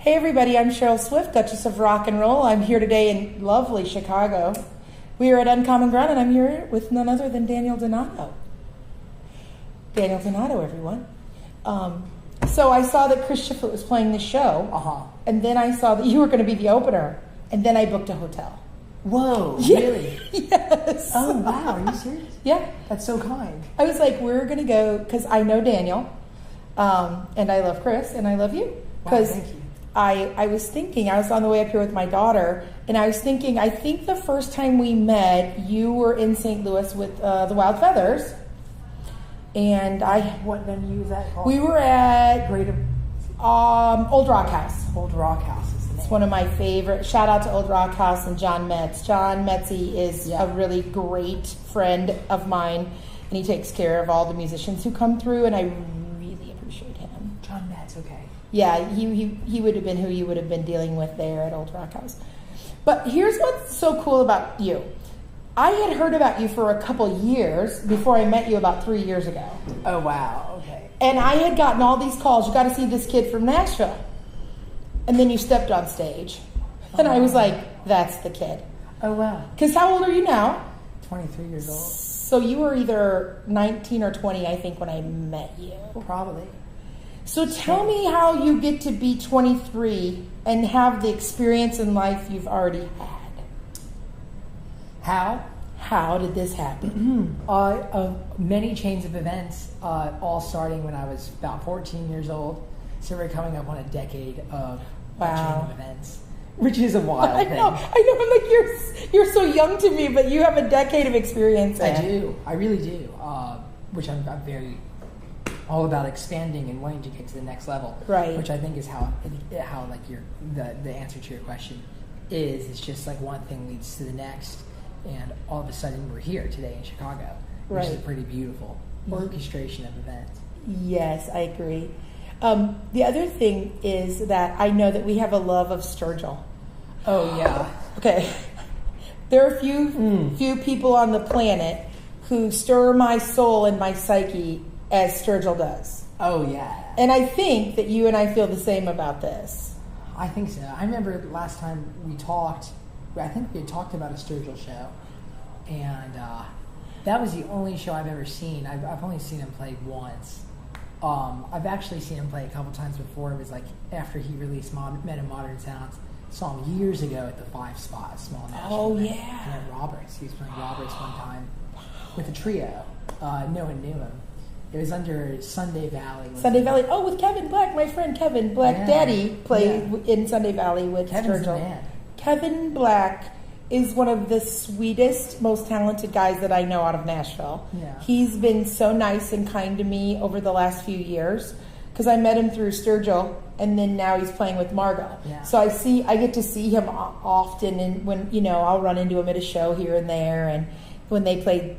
Hey everybody, I'm Cheryl Swift, Duchess of Rock and Roll. I'm here today in lovely Chicago. We are at Uncommon Ground and I'm here with none other than Daniel Donato. Daniel Donato, everyone. So I saw that Chris Shiflett was playing the show, and then I saw that you were going to be the opener, and then I booked a hotel. Whoa, Yeah. really? Yes. Oh, wow, are you serious? Yeah. That's so kind. I was like, we're going to go, because I know Daniel, and I love Chris, and I love you. Wow, thank you. I was thinking, I was on the way up here with my daughter, and I was thinking, I think the first time we met, you were in St. Louis with the Wild Feathers, and What venue is that called? we were at Great Old Rock House. Old Rock House is the name. It's one of my favorite. Shout out to Old Rock House and John Metz. John Metzy is a really great friend of mine, and he takes care of all the musicians who come through, and I really appreciate him. John Metz, okay. Yeah, he would have been who you would have been dealing with there at Old Rock House. But here's what's so cool about you. I had heard about you for a couple years before I met you about 3 years ago. Oh, wow, okay. And I had gotten all these calls, you got to see this kid from Nashville. And then you stepped on stage. And I was like, that's the kid. Oh, wow. Because how old are you now? 23 years old. So you were either 19 or 20, I think, when I met you. Probably. So tell me how you get to be 23 and have the experience in life you've already had. How? How did this happen? Many chains of events, all starting when I was about 14 years old. So we're coming up on a decade of a chain of events, which is a wild I thing. know. I'm like, you're so young to me, but you have a decade of experience. I do. I really do. Which I'm very all about expanding and wanting to get to the next level. Right. Which I think is how like the answer to your question is. It's just like one thing leads to the next, and all of a sudden we're here today in Chicago, which is a pretty beautiful orchestration of events. Yes, I agree. The other thing is that I know that we have a love of Sturgill. Oh yeah. Okay. There are few people on the planet who stir my soul and my psyche as Sturgill does. Oh yeah. And I think that you and I feel the same about this. I think so. I remember last time we talked, I think we had talked about a Sturgill show, and that was the only show I've ever seen. I've only seen him play once. I've actually seen him play a couple times before. It was like after he released Men of Modern Sounds. Saw him years ago at the 5 Spot, small national. Oh, event. yeah. And at Roberts. He was playing Roberts one time with a trio. No one knew him. It was under Sunday Valley. Sunday Valley. Oh, with Kevin Black, my friend Kevin Black. Yeah. Daddy played in Sunday Valley with Kevin's the Sturgill. man. Kevin Black is one of the sweetest, most talented guys that I know out of Nashville. Yeah. He's been so nice and kind to me over the last few years because I met him through Sturgill, and then now he's playing with Margot. Yeah. So I get to see him often, and when I'll run into him at a show here and there. And when he played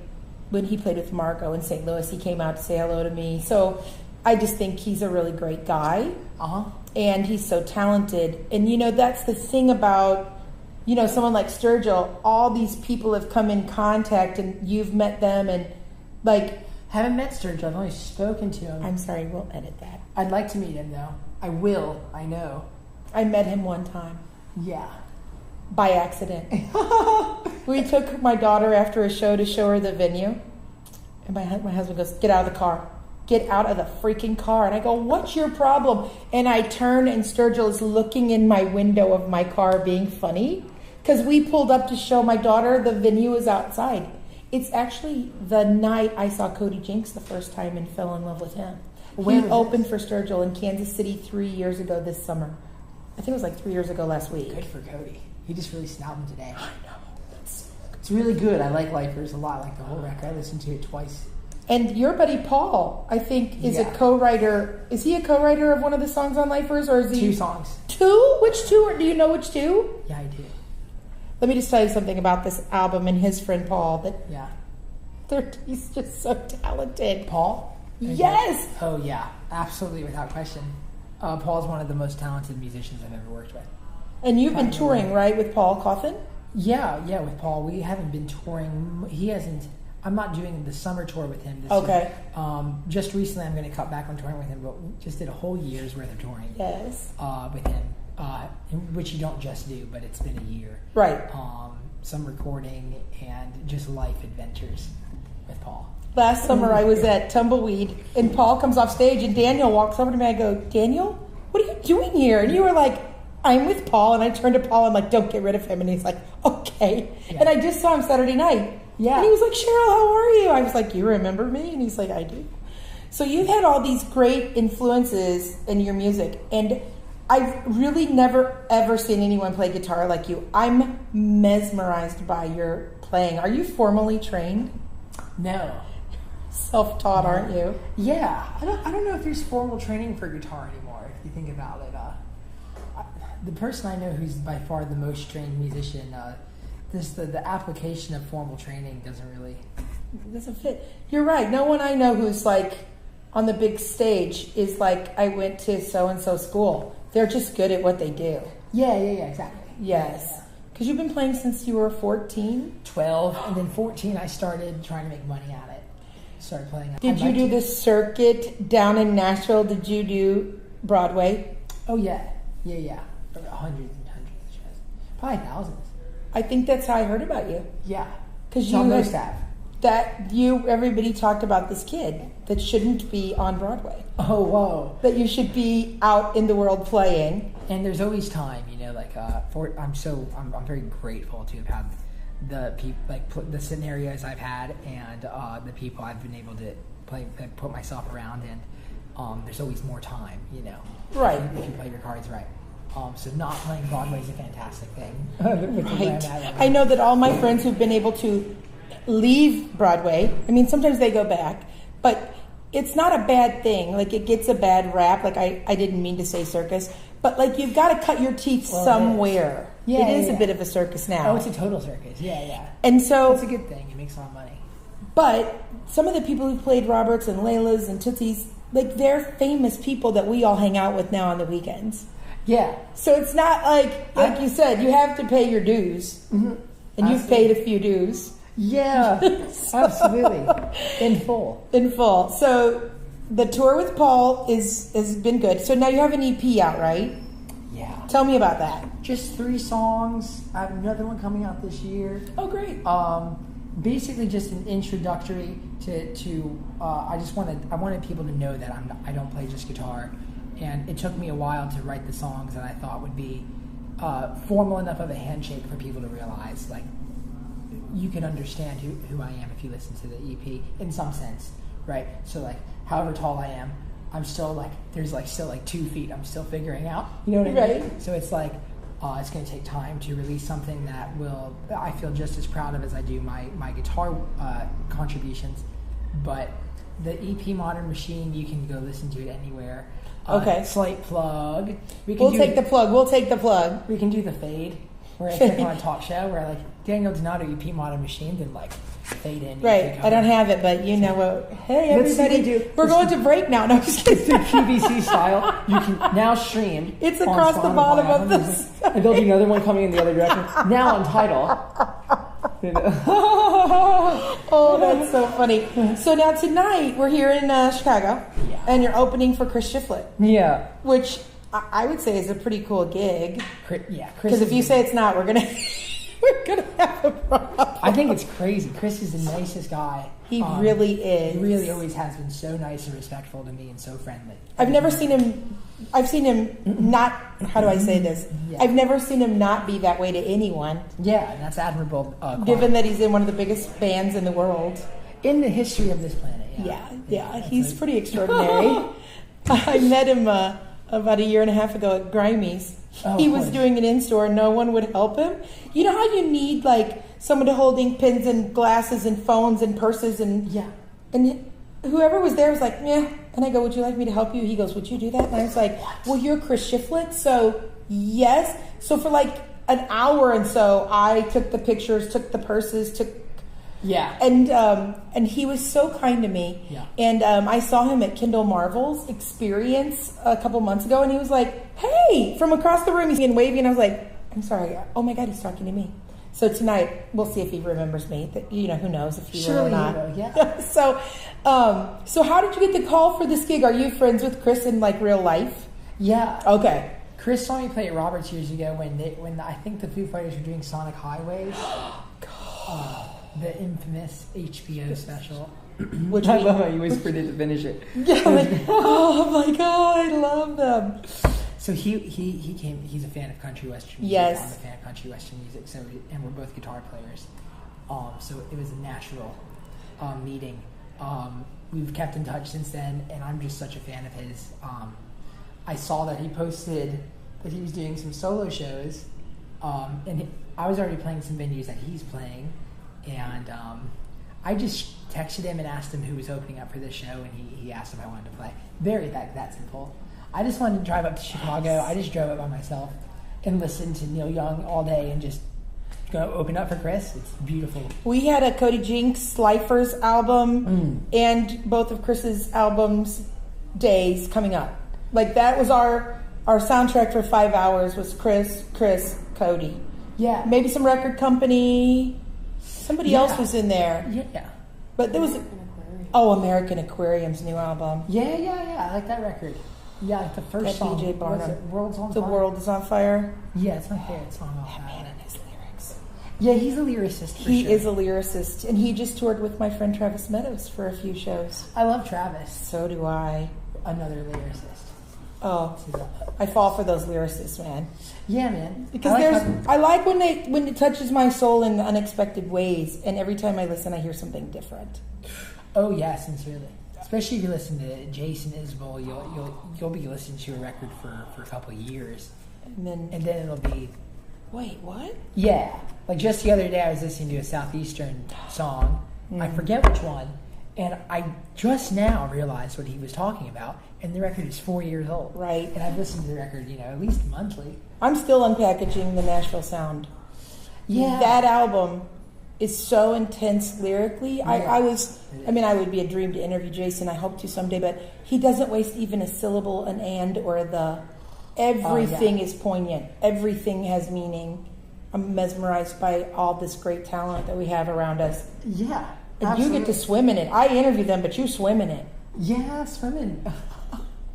with Margot in St. Louis, he came out to say hello to me. So I just think he's a really great guy, and he's so talented. And that's the thing about someone like Sturgill. All these people have come in contact, and you've met them, and like. Haven't met Sturgill. I've only spoken to him. I'm sorry, we'll edit that. I'd like to meet him though. I will. I know. I met him one time. Yeah. By accident. We took my daughter after a show to show her the venue. And my husband goes, get out of the car. Get out of the freaking car. And I go, what's your problem? And I turn and Sturgill is looking in my window of my car being funny. Because we pulled up to show my daughter the venue is outside. It's actually the night I saw Cody Jinks the first time and fell in love with him. He opened for Sturgill in Kansas City 3 years ago this summer. I think it was like 3 years ago last week. Good for Cody. He just released an album today. I know. It's really good. I like Lifers a lot. I like the whole record. I listened to it twice. And your buddy Paul, I think, is a co-writer. Is he a co-writer of one of the songs on Lifers, or is he 2 songs? 2? Which 2? Or do you know which 2? Yeah, I do. Let me just tell you something about this album and his friend Paul. He's just so talented. Paul? Yes. Oh yeah, absolutely, without question. Paul's one of the most talented musicians I've ever worked with. And you've been touring, right, with Paul Coffin? Yeah, with Paul. We haven't been touring. He hasn't. I'm not doing the summer tour with him this year. Just recently I'm going to cut back on touring with him, but we just did a whole year's worth of touring. Yes. With him. which you don't just do, but it's been a year. Right. Some recording and just life adventures with Paul. Last summer I was at Tumbleweed and Paul comes off stage and Daniel walks over to me. I go, Daniel, what are you doing here? And you were like, I'm with Paul. And I turned to Paul. I'm like, don't get rid of him. And he's like, okay. Yeah. And I just saw him Saturday night. Yeah. And he was like, Cheryl, how are you? I was like, you remember me? And he's like, I do. So you've had all these great influences in your music. And I've really never, ever seen anyone play guitar like you. I'm mesmerized by your playing. Are you formally trained? No. Self-taught, aren't you? Yeah. I don't know if there's formal training for guitar anymore, if you think about it. The person I know who's by far the most trained musician, the application of formal training doesn't fit. You're right. No one I know who's like on the big stage is like, I went to so-and-so school. They're just good at what they do. Yeah, exactly. Yes. Because you've been playing since you were 14? 12, and then 14 I started trying to make money at it. Started playing. Did you do the circuit down in Nashville? Did you do Broadway? Oh, yeah. Hundreds and hundreds of shows. Probably thousands. I think that's how I heard about you. Yeah. Because you must have. Everybody talked about this kid that shouldn't be on Broadway. Oh, whoa. That you should be out in the world playing. And there's always time, I'm very grateful to have had the scenarios I've had and the people I've been able to put myself around in. There's always more time, Right. If you play your cards right. So not playing Broadway is a fantastic thing. Right. I know that all my friends who've been able to leave Broadway, I mean, sometimes they go back, but it's not a bad thing. Like, it gets a bad rap. Like, I didn't mean to say circus, but like, you've got to cut your teeth somewhere. It is a bit of a circus now. Oh, it's a total circus. Yeah. And so it's a good thing. It makes a lot of money. But some of the people who played Roberts and Layla's and Tootsie's, like, they're famous people that we all hang out with now on the weekends. Yeah. So it's not like you said, you have to pay your dues. Mm-hmm. And you've paid a few dues. Yeah, absolutely. In full. So the tour with Paul has been good. So now you have an EP out, right? Yeah. Tell me about that. Just 3 songs. I have another one coming out this year. Oh, great. Basically just an introductory to I wanted people to know that I don't play just guitar. And it took me a while to write the songs that I thought would be formal enough of a handshake for people to realize, like, you can understand who I am if you listen to the EP in some sense, right? So, like, however tall I am, I'm still, like, there's, like, still, like, 2 feet I'm still figuring out. You know what I mean? Right. So it's, like, it's going to take time to release something that I feel just as proud of as I do my guitar contributions. But the EP Modern Machine, you can go listen to it anywhere. Okay. Slight plug. We'll take the plug. We can do the fade. Where it's like on a talk show where, like, Daniel Donato, EP Modern Machine, then, like, fade in. Right. I don't have it, but you know what? Hey, everybody. We're going to break now. No, I'm just kidding. It's QVC style. You can now stream. It's across the bottom of this. And there'll be another one coming in the other direction. Now on Tidal. Oh, that's so funny. So now tonight, we're here in Chicago, and you're opening for Chris Shiflett. Yeah. Which I would say is a pretty cool gig. Yeah. Because if you say it's not, we're gonna have a problem. I think it's crazy. Chris is the nicest guy. He really is. He really always has been so nice and respectful to me and so friendly. I've never seen him. I've seen him not. How do I say this? Yeah. I've never seen him not be that way to anyone. Yeah, and that's admirable. Given that he's in one of the biggest bands in the world. In the history of this planet, Yeah, he's pretty extraordinary. I met him about a year and a half ago at Grimey's. He was doing an in-store and no one would help him. You know how you need, like, someone to hold ink pens and glasses and phones and purses and whoever was there was like, yeah. And I go, would you like me to help you? He goes, would you do that? And I was like, well, you're Chris Shiflett, so yes. So for like an hour and so, I took the pictures, took the purses, and he was so kind to me. Yeah. And I saw him at Kendall Marvel's Experience a couple months ago, and he was like, hey, from across the room, he's being wavy, and I was like, I'm sorry. Oh my God, he's talking to me. So tonight, we'll see if he remembers me. Who knows if he will or not. Surely he will, yeah. So how did you get the call for this gig? Are you friends with Chris in, like, real life? Yeah. Okay. Chris saw me play at Roberts years ago when I think the Foo Fighters were doing Sonic Highways, the infamous HBO special. Which I love how you whispered it to finish it. Yeah, like, oh my god, I love them. So he came. He's a fan of country western music. Yes. I'm a fan of country western music. So and we're both guitar players. So it was a natural meeting. We've kept in touch since then, and I'm just such a fan of his. I saw that he posted that he was doing some solo shows, and I was already playing some venues that he's playing, and I just texted him and asked him who was opening up for this show, and he asked if I wanted to play. Very that simple. I just wanted to drive up to Chicago. I just drove up by myself and listened to Neil Young all day and just go open up for Chris. It's beautiful. We had a Cody Jinks Lifers album and both of Chris's albums days coming up. Like that was our soundtrack for 5 hours was Chris, Cody. Yeah. Maybe some record company. Somebody else was in there. Yeah. But there was American Aquarium's new album. Yeah. I like that record. Yeah, like the first That song. BJ Barnum. Was it World's on The Fire? World is on Fire. Yeah, it's my favorite song off That man that. and his lyrics. Yeah, he's a lyricist for He sure. is a lyricist, and he just toured with my friend Travis Meadows for a few shows. I love Travis. So do I. Another lyricist. Oh, He's a- I fall for those lyricists, man. Yeah, man. Because I like how- I like when it touches my soul in unexpected ways, and every time I listen, I hear something different. Oh yeah, sincerely. Especially if you listen to Jason Isbell, you'll be listening to a record for a couple of years, And then, it'll be wait, what? yeah. Like just the other day, I was listening to a Southeastern song. I forget which one, and I just now realized what he was talking about. And the record is 4 years old, Right. And I've listened to the record, at least monthly. I'm still unpackaging the Nashville Sound. Yeah. That album is so intense lyrically. Yeah. I would be a dream to interview Jason. I hope to someday, but he doesn't waste even a syllable, an and, or the. Everything is poignant. Everything has meaning. I'm mesmerized by all this great talent that we have around us. Yeah, And you get to swim in it. I interview them, but you swim in it. Yeah, swimming.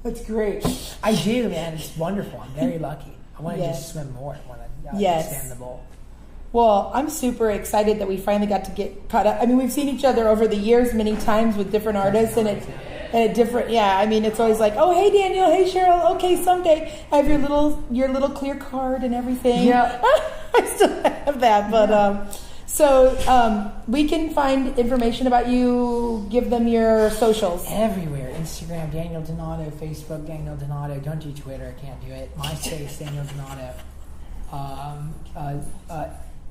That's great. I do, man. It's wonderful. I'm very lucky. I want to Yes. just swim more. I want to Yes. stand the bowl. Well, I'm super excited that we finally got to get caught up. I mean, we've seen each other over the years many times with different artists, and it's always like, oh, hey Daniel, hey Cheryl, okay, someday I have your little clear card and everything. Yeah. I still have that, but we can find information about you. Give them your socials. Everywhere. Instagram, Daniel Donato. Facebook, Daniel Donato. Don't do Twitter. Can't do it. MySpace, Daniel Donato.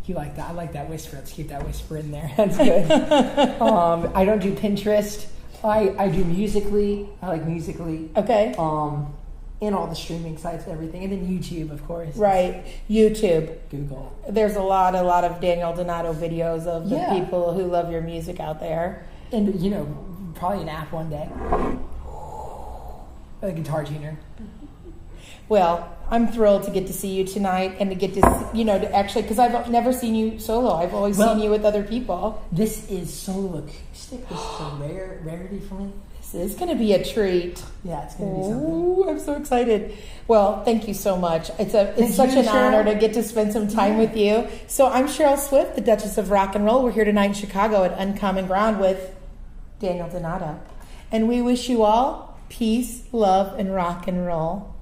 You like that? I like that whisper. Let's keep that whisper in there. That's good. I don't do Pinterest. I do Musically. I like Musically. Okay. And all the streaming sites, everything. And then YouTube, of course. Right. YouTube. Google. There's a lot of Daniel Donato videos of the Yeah. people who love your music out there. And, probably an app one day. A guitar tuner. Well, I'm thrilled to get to see you tonight and to get to actually, because I've never seen you solo. I've always seen you with other people. This is solo acoustic. This is a rarity for me. This is going to be a treat. Yeah, it's going to be something. Ooh, I'm so excited. Well, thank you so much. It's Thank such you, an honor Cheryl. to get to spend some time with you. So I'm Cheryl Swift, the Duchess of Rock and Roll. We're here tonight in Chicago at Uncommon Ground with Daniel Donato. And we wish you all peace, love, and rock and roll.